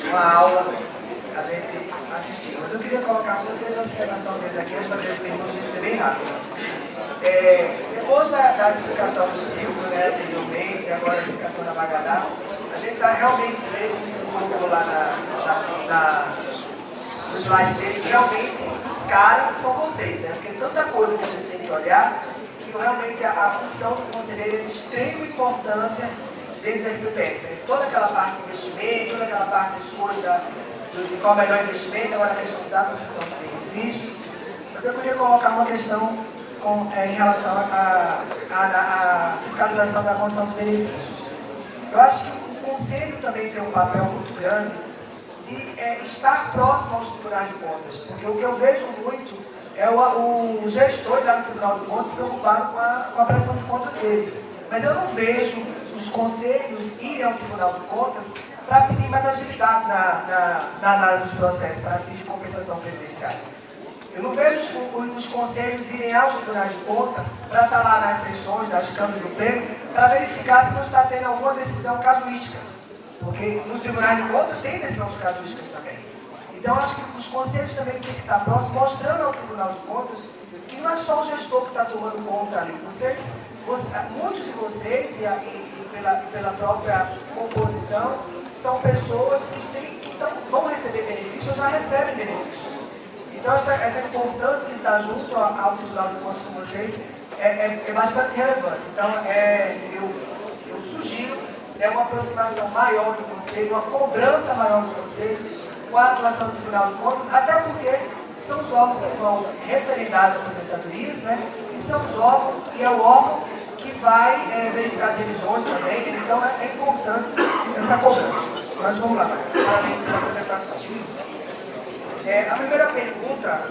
uma aula a gente assistiu. Mas eu queria colocar só três observações aqui, antes de fazer esse pergunta, a gente ser bem rápido. Depois da explicação do Silvio, né, anteriormente, e agora a explicação da Magadá, a gente está realmente vendo, se colocou lá no slide dele, que realmente os caras são vocês, né? Porque tanta coisa que a gente tem que olhar, que realmente a função do conselheiro é de extrema importância dentro da RPPS, né? Toda aquela parte de investimento, toda aquela parte de escolha de qual é o melhor investimento, agora a questão da concessão de benefícios. Mas eu queria colocar uma questão em relação à fiscalização da concessão dos benefícios. Eu acho que o Conselho também tem um papel muito grande de estar próximo aos tribunais de contas, porque o que eu vejo muito é o gestor lá no Tribunal de Contas preocupado com a prestação de contas dele. Mas eu não vejo os conselhos irem ao Tribunal de Contas para pedir mais agilidade na análise dos processos para fins de compensação previdenciária. Eu não vejo os conselhos irem aos tribunais de conta para estar lá nas sessões das câmaras do pleno para verificar se não está tendo alguma decisão casuística. Porque nos tribunais de conta tem decisões casuísticas também. Então, acho que os conselhos também têm que estar próximos, mostrando ao Tribunal de Contas que não é só o gestor que está tomando conta ali. Muitos de vocês, pela própria composição, são pessoas que vão receber benefícios ou já recebem benefícios. Então, essa importância de estar junto ao Tribunal de Contas com vocês é bastante relevante. Então, eu sugiro uma aproximação maior do Conselho, uma cobrança maior do Conselho com a atuação do Tribunal de Contas, até porque são os órgãos que vão referendar as aposentadorias, né? E são os órgãos que é o órgão que vai verificar as revisões também, então é importante essa cobrança. Mas vamos lá, parabéns pela apresentação. A primeira pergunta,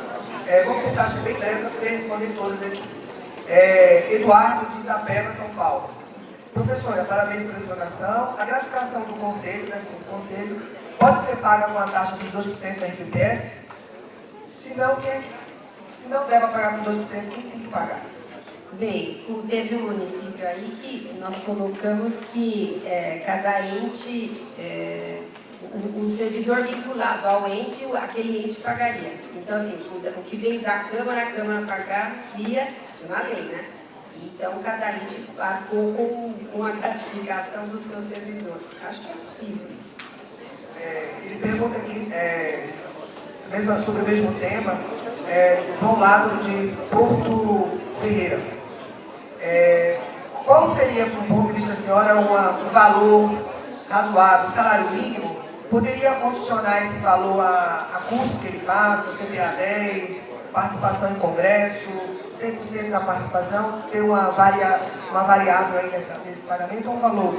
vamos tentar ser bem breve para poder responder todas aqui. Eduardo de Itapeva, São Paulo. Professora, parabéns pela explanação. A gratificação do Conselho, deve ser do Conselho, pode ser paga com a taxa dos 2% da RPPS? Se não deve pagar com 2%, quem tem que pagar? Bem, teve um município aí que nós colocamos que cada ente, um servidor vinculado ao ente, aquele ente pagaria. Então, assim, o que veio da Câmara, a Câmara pagaria, isso na lei, né? Então, cada ente arcou com a gratificação do seu servidor. Acho que é possível isso. Ele pergunta aqui, sobre o mesmo tema, João Lázaro de Porto Ferreira. Qual seria, do ponto de vista da senhora, um valor razoável, salário mínimo? Poderia condicionar esse valor a cursos que ele faça, CPA 10, participação em congresso, 100% da participação, ter uma variável aí nesse pagamento ou um valor?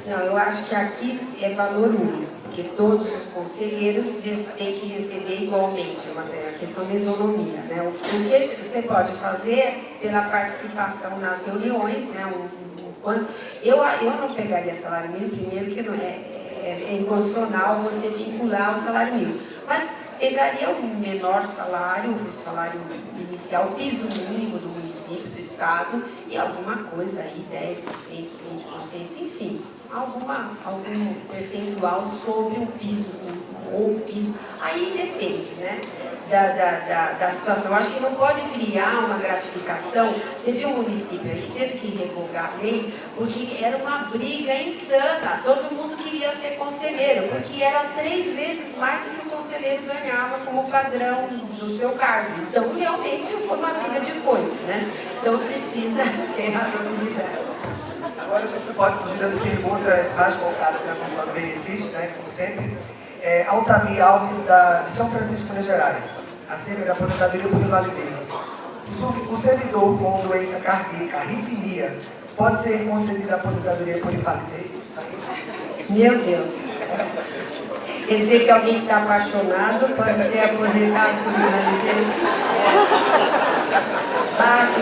Não, eu acho que aqui é valor único, porque todos os conselheiros têm que receber igualmente, é uma questão de isonomia, né? O que você pode fazer pela participação nas reuniões, né? Eu não pegaria salário mínimo, primeiro que não é inconstitucional você vincular o salário mínimo, mas pegaria o menor salário, o salário inicial, o piso mínimo do município, do estado, e alguma coisa aí, 10%, 20%, enfim, algum percentual sobre o piso, ou o piso. Aí depende, né, da situação. Acho que não pode criar uma gratificação. Teve um município aí que teve que revogar a lei, porque era uma briga insana. Todo mundo queria ser conselheiro, porque era 3 vezes mais do que o conselheiro ganhava como padrão do seu cargo. Então, realmente, foi uma briga de foice, né? Então, precisa ter razoabilidade. Agora, a gente pode fugir das perguntas mais voltadas à função do benefício, né, como sempre. Altamir Alves, de São Francisco, Minas Gerais, acerca da aposentadoria por invalidez. O servidor com doença cardíaca, arritmia, pode ser concedida a aposentadoria por invalidez? Meu Deus! Quer dizer que alguém que está apaixonado pode ser aposentado por invalidez?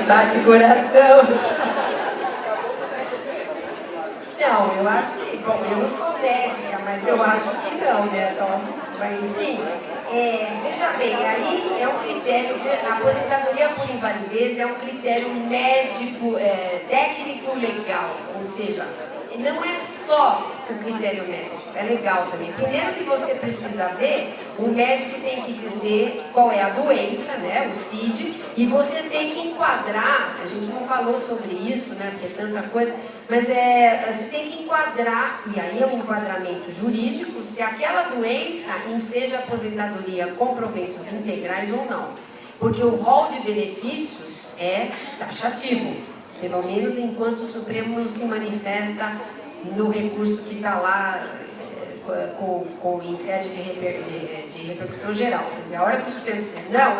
Bate coração! Não, eu acho que, bom, eu não sou médica, mas eu acho que não, né? Enfim, veja bem, aí é um critério, a aposentadoria por invalidez é um critério médico, técnico legal, ou seja, não é só o critério médico, é legal também. Primeiro que você precisa ver, o médico tem que dizer qual é a doença, né, o CID, e você tem que enquadrar, a gente não falou sobre isso, né, porque é tanta coisa, mas você tem que enquadrar, e aí é um enquadramento jurídico, se aquela doença enseja aposentadoria com proventos integrais ou não. Porque o rol de benefícios é taxativo, pelo menos enquanto o Supremo não se manifesta no recurso que está lá em sede de repercussão geral. Quer dizer, a hora que o Supremo disser, não,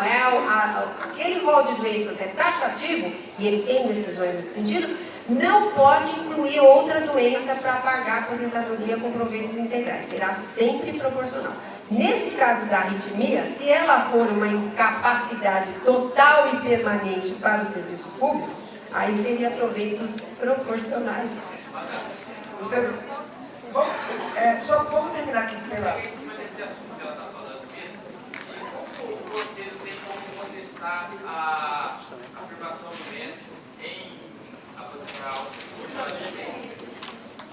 aquele rol de doenças é taxativo, e ele tem decisões nesse sentido, não pode incluir outra doença para pagar a aposentadoria com proventos integrais. Será sempre proporcional. Nesse caso da arritmia, se ela for uma incapacidade total e permanente para o serviço público, aí seria proveitos proporcionais. Só vamos terminar aqui pela... O conselho tem como contestar a afirmação do médico em aposentar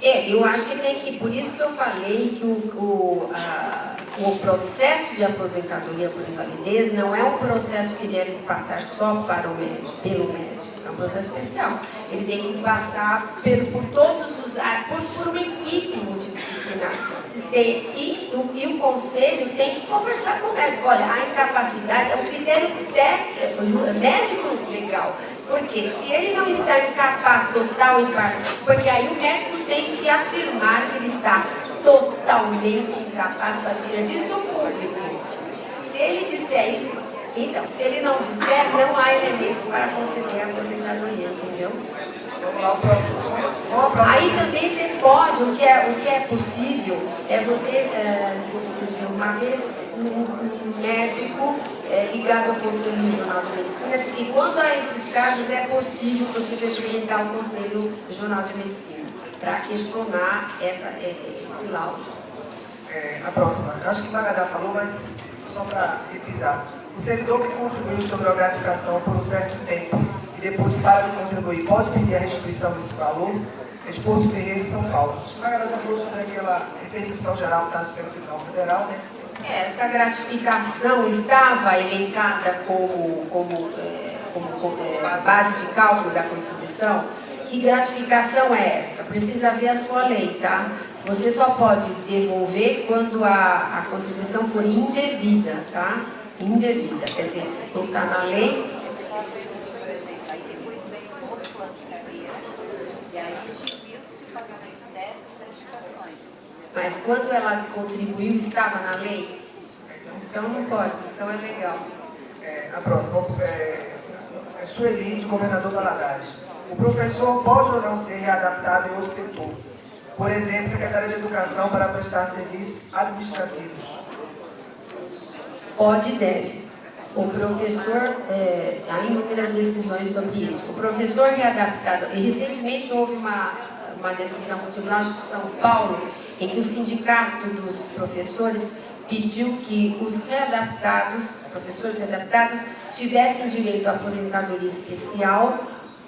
eu acho que tem que, por isso que eu falei que o processo de aposentadoria por invalidez não é um processo que deve passar só para o médico, pelo médico, é um processo especial. Ele tem que passar por todos os, por uma equipe multidisciplinar. E o conselho tem que conversar com o médico. Olha, a incapacidade é um critério médico legal. Porque se ele não está incapaz total e parcial, porque aí o médico tem que afirmar que ele está totalmente incapaz para o serviço público. Se ele disser isso, então, se ele não disser, não há elementos para conceder a aposentadoria, entendeu? Vamos lá, o próximo. Aí também você pode, o que é possível, é você, uma vez, um médico ligado ao Conselho Regional de Medicina, diz que quando há esses casos é possível você representar o Conselho Regional de Medicina para questionar esse laudo. A próxima. Acho que Magadá falou, mas só para repisar. O servidor que contribuiu sobre a gratificação por um certo tempo e depois para de contribuir pode pedir a restituição desse valor? É de Porto Ferreira, em São Paulo. Acho que Magadá já falou sobre aquela repercussão geral que está no Supremo Tribunal Federal, né? Essa gratificação estava elencada como base de cálculo da contribuição. Que gratificação é essa? Precisa ver a sua lei, tá? Você só pode devolver quando a contribuição for indevida, tá? Indevida, quer dizer, não está na lei. Mas quando ela contribuiu, estava na lei? Então não pode, então é legal. A próxima é Sueli, de Governador Valadares. O professor pode ou não ser readaptado em outro setor? Por exemplo, Secretaria de Educação para prestar serviços administrativos. Pode e deve. O professor, há inúmeras decisões sobre isso. O professor readaptado, e recentemente houve uma decisão do Tribunal de São Paulo, em que o sindicato dos professores pediu que os professores readaptados, tivessem direito à aposentadoria especial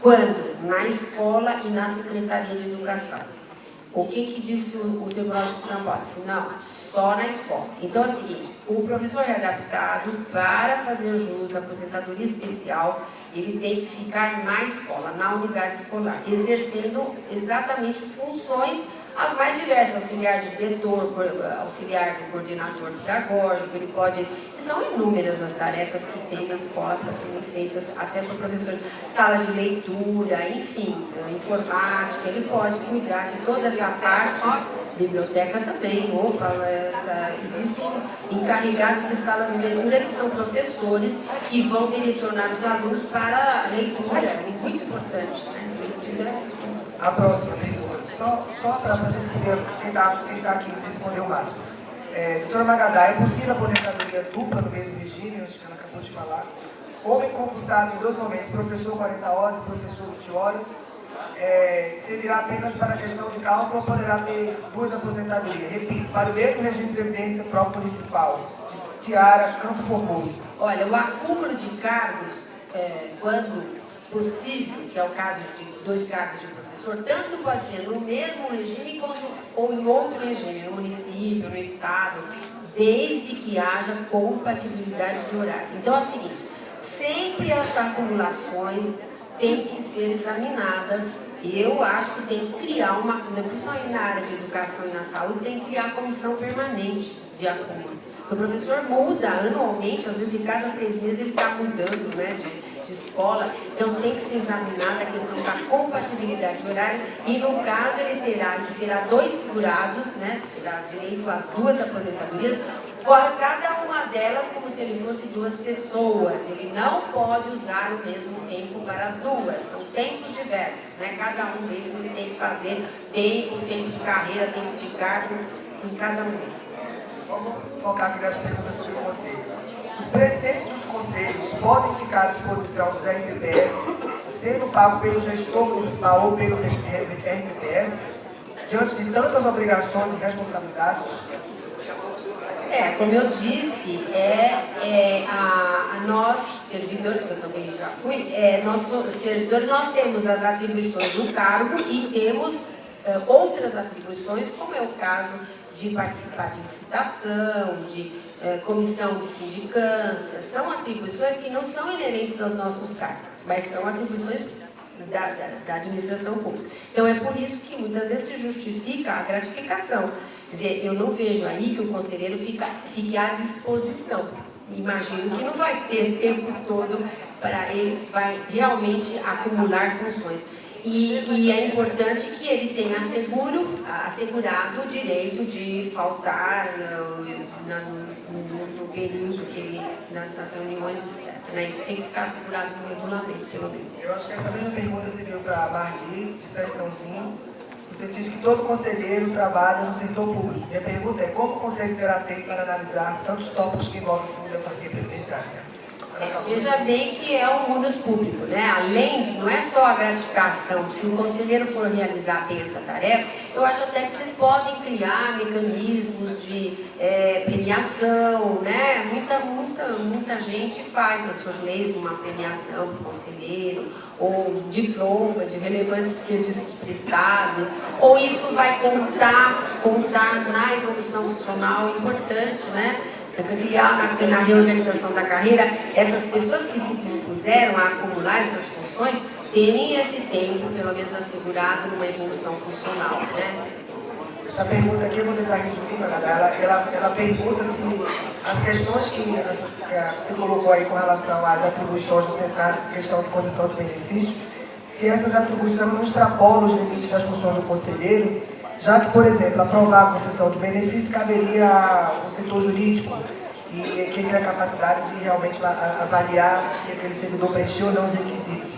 quando? Na escola e na Secretaria de Educação. O que disse o Tribunal de São Paulo? Disse, não, só na escola. Então é o seguinte, o professor readaptado, para fazer jus à aposentadoria especial, ele tem que ficar na escola, na unidade escolar, exercendo exatamente funções as mais diversas, auxiliar de diretor, auxiliar de coordenador pedagógico, ele pode... São inúmeras as tarefas que tem na escola para serem feitas, até para o professor, sala de leitura, enfim, informática, ele pode cuidar de toda essa parte, biblioteca também, existem encarregados de sala de leitura que são professores que vão direcionar os alunos para a leitura, é muito importante, né? Leitura. A próxima pergunta. Só para a gente poder tentar aqui responder o máximo. Doutora Magadá, é possível aposentadoria dupla no mesmo regime? Acho que ela acabou de falar. Homem concursado em 2 momentos, professor 40 horas e professor 20 horas, servirá apenas para a questão de cálculo ou poderá ter 2 aposentadorias? Repito, para o mesmo regime de previdência próprio municipal, Tiara, Campo Formoso. Olha, o acúmulo de cargos, quando possível, que é o caso de 2 cargos de professor, professor tanto pode ser no mesmo regime ou em outro regime, no município, no estado, desde que haja compatibilidade de horário. Então é o seguinte, sempre as acumulações têm que ser examinadas. Eu acho que tem que criar principalmente na área de educação e na saúde, tem que criar comissão permanente de acúmulo. O professor muda anualmente, às vezes de cada 6 meses ele está mudando, né, de escola, então tem que ser examinada a questão da compatibilidade de horário e no caso ele será 2 segurados, né, terá direito às 2 aposentadorias, cada uma delas como se ele fosse 2 pessoas. Ele não pode usar o mesmo tempo para as 2, são tempos diversos, né? Cada um deles ele tem que fazer tempo de carreira, tempo de cargo em cada um deles. Vamos focar aqui nas perguntas sobre o conselho. Os presidentes dos conselhos podem ficar à disposição dos RPPS, sendo pago pelo gestor municipal ou pelo RPPS, diante de tantas obrigações e responsabilidades? Como eu disse, nós, servidores, que eu também já fui, nós servidores, nós temos as atribuições do cargo e temos outras atribuições, como é o caso de participar de licitação, de comissão de sindicância, são atribuições que não são inerentes aos nossos cargos, mas são atribuições da administração pública. Então é por isso que muitas vezes se justifica a gratificação. Quer dizer, eu não vejo aí que o conselheiro fique à disposição. Imagino que não vai ter tempo todo para ele, vai realmente acumular funções. E é importante que ele tenha assegurado o direito de faltar no período que ele, nas reuniões, etc. Né? Isso tem que ficar assegurado no regulamento, pelo menos. Eu acho que essa mesma pergunta seria para a Marli, de Sertãozinho, no sentido de que todo conselheiro trabalha no setor público. Minha pergunta é como o conselho terá tempo para analisar tantos tópicos que envolvem o fundo da autarquia previdenciária? Veja bem que é um munus público, né? Além, não é só a gratificação, se o conselheiro for realizar bem essa tarefa, eu acho até que vocês podem criar mecanismos de premiação, né? Muita gente faz nas suas leis uma premiação para o conselheiro, ou diploma de relevantes serviços prestados, ou isso vai contar na evolução funcional importante, né? Criar na reorganização da carreira, essas pessoas que se dispuseram a acumular essas funções, terem esse tempo, pelo menos assegurado, numa evolução funcional, né? Essa pergunta aqui eu vou tentar resumir, ela pergunta se as questões que você colocou aí com relação às atribuições do Senado, questão de concessão de benefício, se essas atribuições não extrapolam os limites das funções do conselheiro, já que, por exemplo, aprovar a concessão de benefício caberia ao setor jurídico e quem tem a capacidade de realmente avaliar se aquele servidor preencheu ou não os requisitos.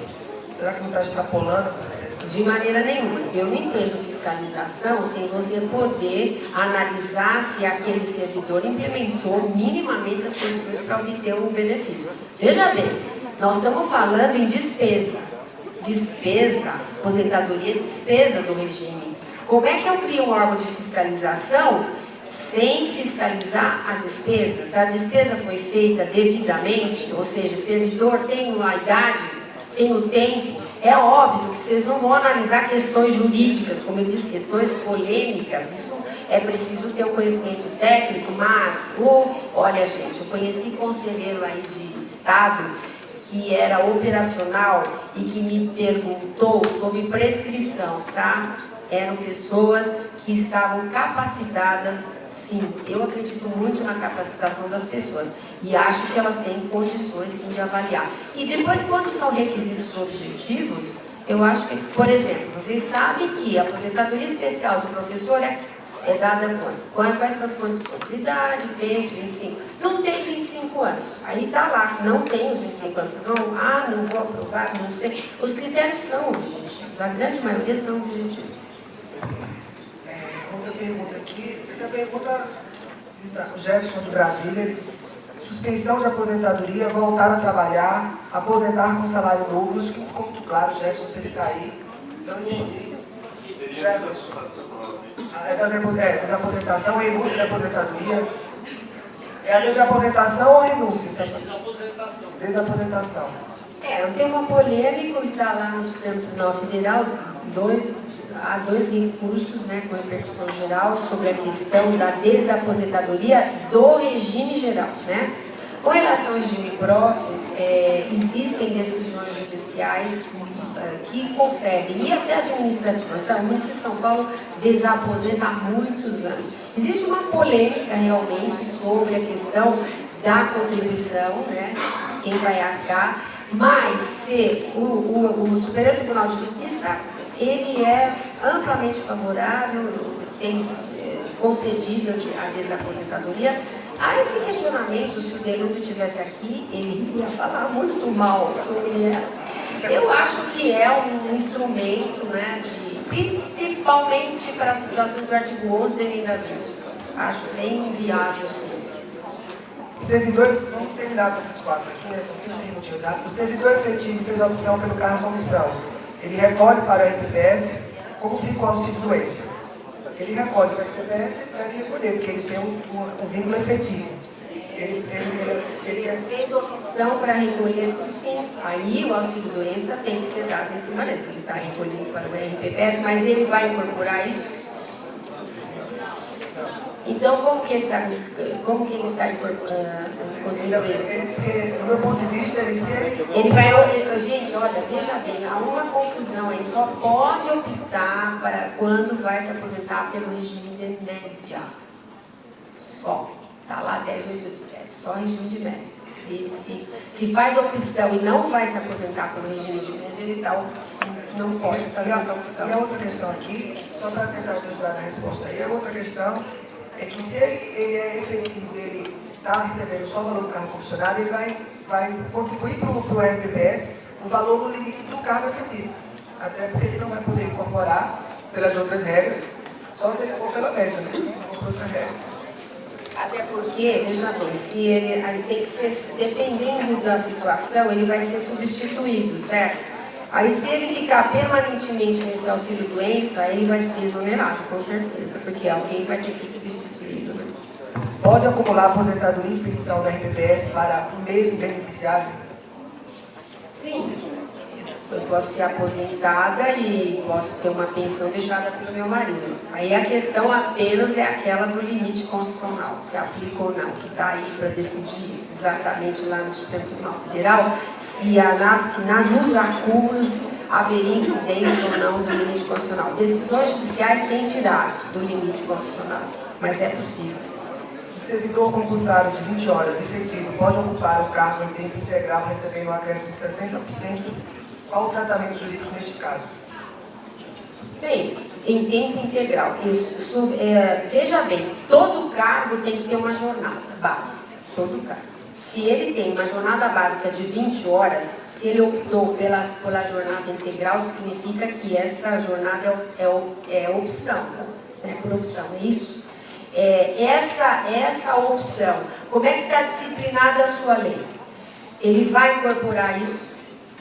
Será que não está extrapolando essas? De maneira nenhuma. Eu não entendo fiscalização sem você poder analisar se aquele servidor implementou minimamente as condições para obter um benefício. Veja bem, nós estamos falando em despesa. Despesa, aposentadoria, despesa do regime. Como é que eu crio um órgão de fiscalização sem fiscalizar a despesa? Se a despesa foi feita devidamente, ou seja, o servidor tem uma idade, tem o tempo, é óbvio que vocês não vão analisar questões jurídicas, como eu disse, questões polêmicas, isso é preciso ter um conhecimento técnico, mas, olha gente, eu conheci conselheiro aí de Estado que era operacional e que me perguntou sobre prescrição, tá? Eram pessoas que estavam capacitadas, sim. Eu acredito muito na capacitação das pessoas e acho que elas têm condições, sim, de avaliar. E depois, quando são requisitos objetivos, eu acho que, por exemplo, vocês sabem que a aposentadoria especial do professor é dada quando? Com essas condições. Idade, tempo, 25. Não tem 25 anos. Aí está lá, não tem os 25 anos. Vocês vão, não vou aprovar, não sei. Os critérios são objetivos. A grande maioria são objetivos. Outra pergunta aqui, essa pergunta o Jefferson de Brasília, suspensão de aposentadoria, voltar a trabalhar, aposentar com salário novo, acho que não ficou muito claro, Jefferson, se ele está aí, não entendi. Jefferson, desaposentação, renúncia de aposentadoria, é a desaposentação ou renúncia? Desaposentação. Tem uma polêmica, está lá no Supremo Tribunal Federal, há dois recursos, né, com repercussão geral sobre a questão da desaposentadoria do regime geral, né? Com relação ao regime próprio, existem decisões judiciais que concedem, e até administrativas. O município de São Paulo desaposenta há muitos anos. Existe uma polêmica realmente sobre a questão da contribuição, né, quem vai arcar, mas se o Superior Tribunal de Justiça, ele é amplamente favorável, tem concedido a desaposentadoria. Há esse questionamento, se o Delúbio estivesse aqui, ele iria falar muito mal sobre ela. Eu acho que é um instrumento, né, principalmente para as situações do artigo 11 da emenda 20. Acho bem viável, sim. O servidor, vamos terminar com esses quatro aqui, né? São 5 minutinhos rápidos. O servidor efetivo fez a opção pelo cargo comissão. Ele recolhe para o RPPS, como fica o auxílio doença? Ele recolhe para o RPPS, ele deve recolher, porque ele tem um vínculo efetivo. Ele fez opção para recolher tudo, sim. Aí o auxílio doença tem que ser dado em cima desse. Ele está recolhendo para o RPPS, mas ele vai incorporar isso? Então, como que ele está incorporando esse contribuinte? Do meu ponto de vista, ele vai... Gente, olha, veja bem, há uma confusão aí. Só pode optar para quando vai se aposentar pelo regime de média. Só. Está lá 10.887, só regime de média. Se faz opção e não vai se aposentar pelo regime de média, ele não pode fazer essa opção. E a outra questão aqui, só para tentar te ajudar na resposta aí, a outra questão é que se ele é efetivo, ele está recebendo só o valor do cargo comissionado, ele vai contribuir para o RPPS o valor no limite do cargo efetivo. Até porque ele não vai poder incorporar pelas outras regras, só se ele for pela média, né? Se não for por outra regra. Até porque, veja bem, se ele tem que ser, dependendo da situação, ele vai ser substituído, certo? Aí se ele ficar permanentemente nesse auxílio doença, ele vai ser exonerado, com certeza, porque alguém vai ter que substituí-lo. Né? Pode acumular aposentadoria e pensão da RPPS para o mesmo beneficiário? Sim. Eu posso ser aposentada e posso ter uma pensão deixada pelo meu marido. Aí a questão apenas é aquela do limite constitucional, se aplica ou não, que está aí para decidir isso, exatamente lá no Supremo Tribunal Federal, se nos acúmulos haveria incidência ou não do limite constitucional. Decisões judiciais têm tirado do limite constitucional, mas é possível. O servidor compulsário de 20 horas efetivo pode ocupar o cargo em tempo integral recebendo um acréscimo de 60%. Qual o tratamento jurídico neste caso? Bem, em tempo integral. Veja bem, todo cargo tem que ter uma jornada base. Todo cargo. Se ele tem uma jornada básica de 20 horas, se ele optou pela jornada integral, significa que essa jornada é opção. Né? Por opção, é isso? Essa opção, como é que está disciplinada a sua lei? Ele vai incorporar isso?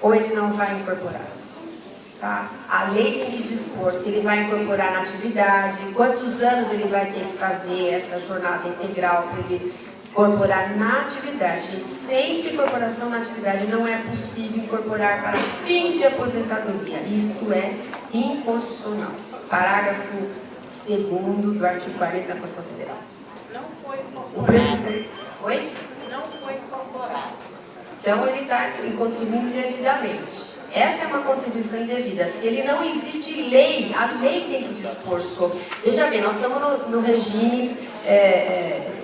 Ou ele não vai incorporar? Tá? A lei tem que dispor se ele vai incorporar na atividade, quantos anos ele vai ter que fazer essa jornada integral para ele incorporar na atividade. Gente, sempre incorporação na atividade não é possível incorporar para fins de aposentadoria. Isto é inconstitucional. Parágrafo 2º do artigo 40 da Constituição Federal. Não foi incorporado. O presidente... Oi? Não foi incorporado. Então, ele está contribuindo indevidamente. Essa é uma contribuição indevida. Se ele não existe lei, a lei tem que dispor sobre... Veja bem, nós estamos no regime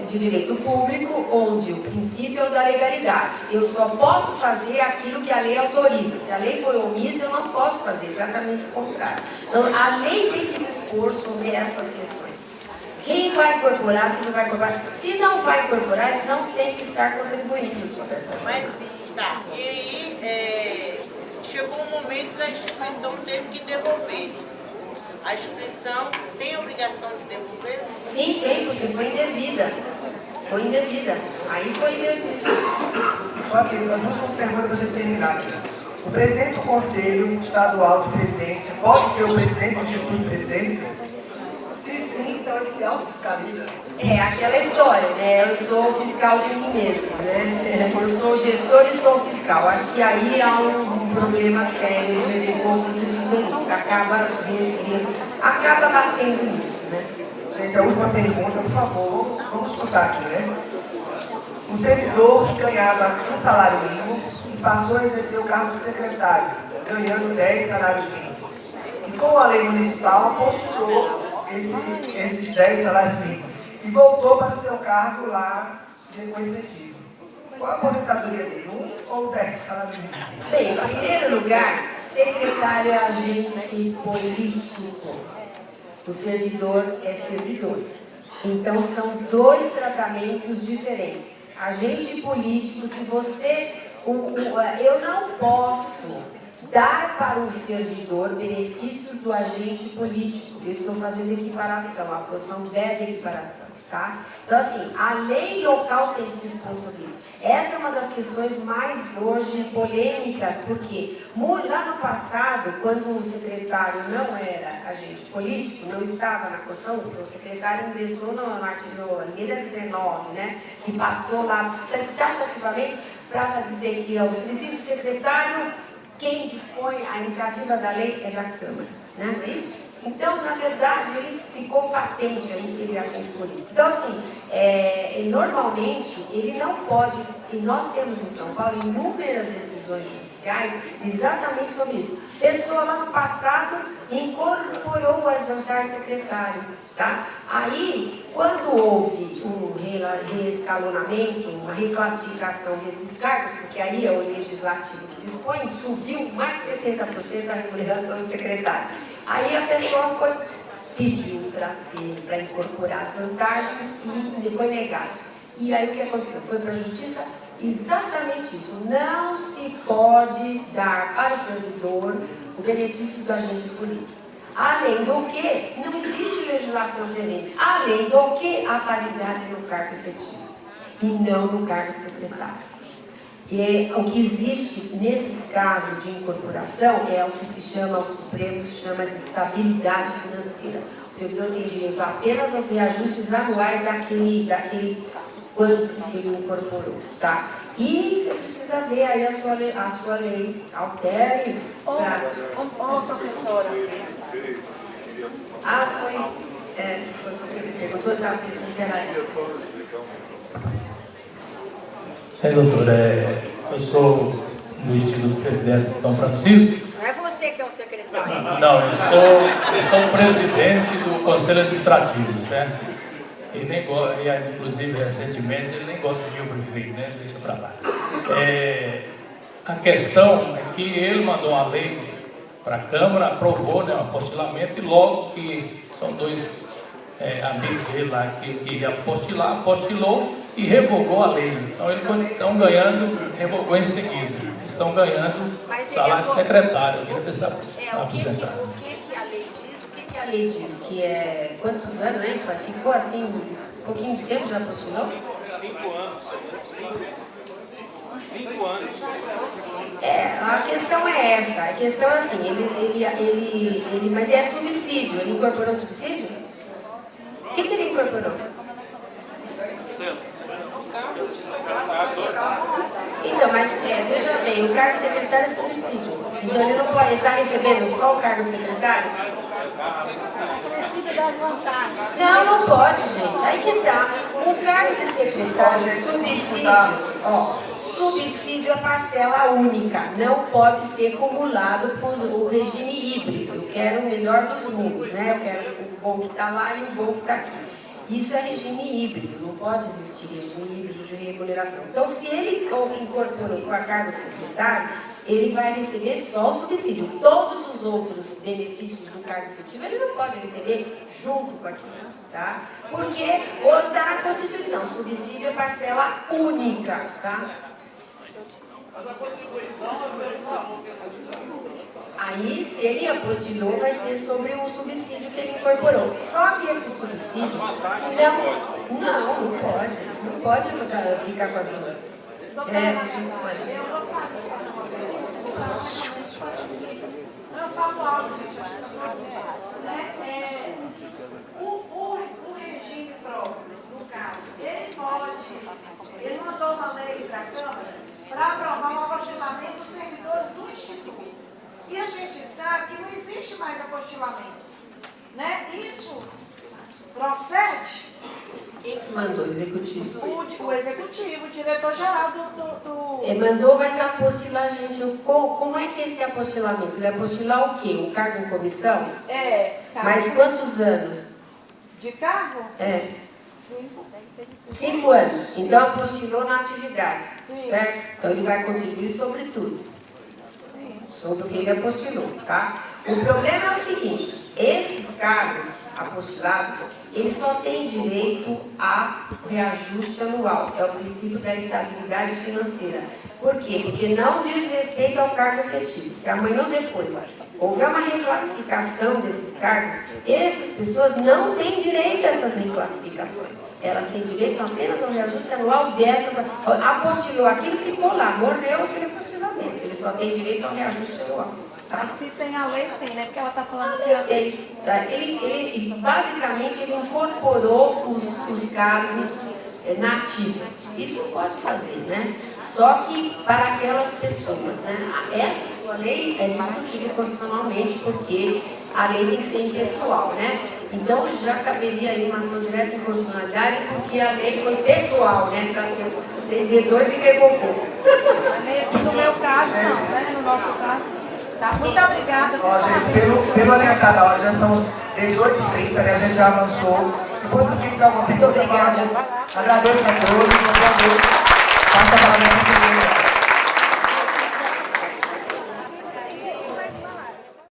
de direito público, onde o princípio é o da legalidade. Eu só posso fazer aquilo que a lei autoriza. Se a lei for omissa, eu não posso fazer, exatamente o contrário. Então, a lei tem que dispor sobre essas questões. Quem vai incorporar, se não vai incorporar. Se não vai incorporar, ele não tem que estar contribuindo sobre essa coisa. Mas, tá. E aí, chegou um momento que a instituição teve que devolver. A instituição tem a obrigação de devolver? Sim, tem, porque foi indevida. Foi indevida. Aí foi indevida. Só que as duas perguntas para a gente terminar aqui. O presidente do Conselho Estadual de Previdência pode ser o presidente do Instituto de Previdência? Se sim, então ele se autofiscaliza. É aquela história, né? Eu sou fiscal de mim mesma, né? Eu sou gestor e sou fiscal. Acho que aí há um problema sério de conflito de interesses. Acaba batendo nisso, né? Gente, a última pergunta, por favor, vamos escutar aqui, né? Um servidor que ganhava um salário mínimo e passou a exercer o cargo de secretário, ganhando 10 salários mínimos. E com a lei municipal, postulou esses 10 salários mínimos e voltou para o seu cargo lá de efetivo. Qual a aposentadoria dele? 1 ou 10 salários mínimos? Bem, em primeiro lugar, secretário é agente político. O servidor é servidor. Então, são dois tratamentos diferentes. Agente político, se você... eu não posso dar para o servidor benefícios do agente político. Eu estou fazendo equiparação, a posição velha equiparação, tá? Então, assim, a lei local tem que dispor sobre isso. Essa é uma das questões mais, hoje, polêmicas, porque lá no passado, quando o secretário não era agente político, não estava na Constituição, porque o secretário ingressou no artigo 19, né, que passou lá taxativamente para dizer que o subsídio secretário, quem dispõe a iniciativa da lei é da Câmara, né, não é isso? Então, na verdade, ele ficou patente aí que ele é agente político. Então, assim, normalmente, ele não pode, e nós temos em São Paulo inúmeras decisões judiciais exatamente sobre isso. Pessoa lá no passado incorporou o adjuntar secretário, tá? Aí, quando houve um reescalonamento, uma reclassificação desses cargos, porque aí é o legislativo que dispõe, subiu mais de 70% a remuneração do secretário. Aí a pessoa pediu para incorporar as vantagens e foi negado. E aí o que aconteceu? Foi para a justiça exatamente isso. Não se pode dar para o servidor o benefício do agente político. Além do que, não existe legislação prevendo. Além do que, a paridade no cargo efetivo e não no cargo secretário. E o que existe nesses casos de incorporação é o que se chama, o Supremo chama de estabilidade financeira. O servidor tem direito apenas aos reajustes anuais daquele quanto que ele incorporou, tá? E você precisa ver aí a sua lei, altere. Professora. Foi você que perguntou, eu estava pensando que era essa. Doutora, eu sou do Instituto de Previdência de São Francisco. Não é você que é o secretário. Não, eu sou presidente do Conselho Administrativo, certo? E nem inclusive, recentemente, ele nem gosta de ir ao prefeito, né? Deixa para lá. A questão é que ele mandou uma lei para a Câmara, aprovou, né, um apostilamento, e logo que são dois amigos dele lá que queriam apostilar, apostilou e revogou a lei. Então eles estão ganhando, revogou em seguida. Estão ganhando salário de secretário. Eu queria ter essa aposentado. O que a lei diz? O que a lei diz? Que é quantos anos, né? Ficou assim um pouquinho de tempo, já apostolou? 5 anos. 5 anos. A questão é essa. A questão é assim, mas é subsídio. Ele incorporou subsídio? O que ele incorporou? Então, mas veja bem, o cargo secretário é subsídio. Então ele não pode estar recebendo só o cargo secretário? Não pode, gente. Aí que tá. O cargo de secretário, subsídio é parcela única. Não pode ser cumulado com o regime híbrido. Eu quero o melhor dos mundos, né? Eu quero o bom que está lá e o bom que está aqui. Isso é regime híbrido, não pode existir regime híbrido de remuneração. Então, se ele incorporou com a carga do secretário, ele vai receber só o subsídio. Todos os outros benefícios do cargo efetivo, ele não pode receber junto com aquilo, tá? Porque está na Constituição, subsídio é parcela única, tá? Aí, se ele apostilou, vai ser sobre o subsídio que ele incorporou. Só que esse subsídio não pode ficar com as duas. Eu faço algo. O regime próprio, no caso, ele mandou uma lei para a Câmara para aprovar um apostilamento dos servidores do Instituto. E a gente sabe que não existe mais apostilamento. Né? Isso procede. Quem que mandou? O executivo? O executivo, o diretor-geral do... Ele mandou, mas apostilar, gente, como é que é esse apostilamento? Ele apostilar o quê? O cargo em comissão? Mas quantos anos? De cargo? 5 anos. Então apostilou na atividade, Sim. certo? Então ele vai contribuir sobre tudo. Sim. Sobre o que ele apostilou, tá? O problema é o seguinte, esses cargos apostilados, eles só têm direito a reajuste anual. É o princípio da estabilidade financeira. Por quê? Porque não diz respeito ao cargo efetivo. Se amanhã ou depois houver uma reclassificação desses cargos, essas pessoas não têm direito a essas reclassificações. Elas têm direito apenas ao reajuste anual dessa. Apostilou aquilo, ficou lá, morreu aquele apostilamento. Ele só tem direito ao reajuste anual. Tá? Se tem a lei, tem, né? Porque ela está falando assim, a lei. Ele basicamente ele incorporou os cargos na ativa. Isso pode fazer, né? Só que para aquelas pessoas, né? Essa sua lei é discutível constitucionalmente, porque a lei tem que ser impessoal, né? Então já caberia aí uma ação direta de inconstitucionalidade, porque a lei foi pessoal, né? Para ter dois e revogou. Nesse, no meu caso, não, né? No nosso caso. Tá, muito obrigada. Ó, gente, pelo orientado da hora, já são 18h30, né? A gente já avançou. Depois aqui fica uma muito obrigada. Agradeço a todos, por favor. Passa a palavra para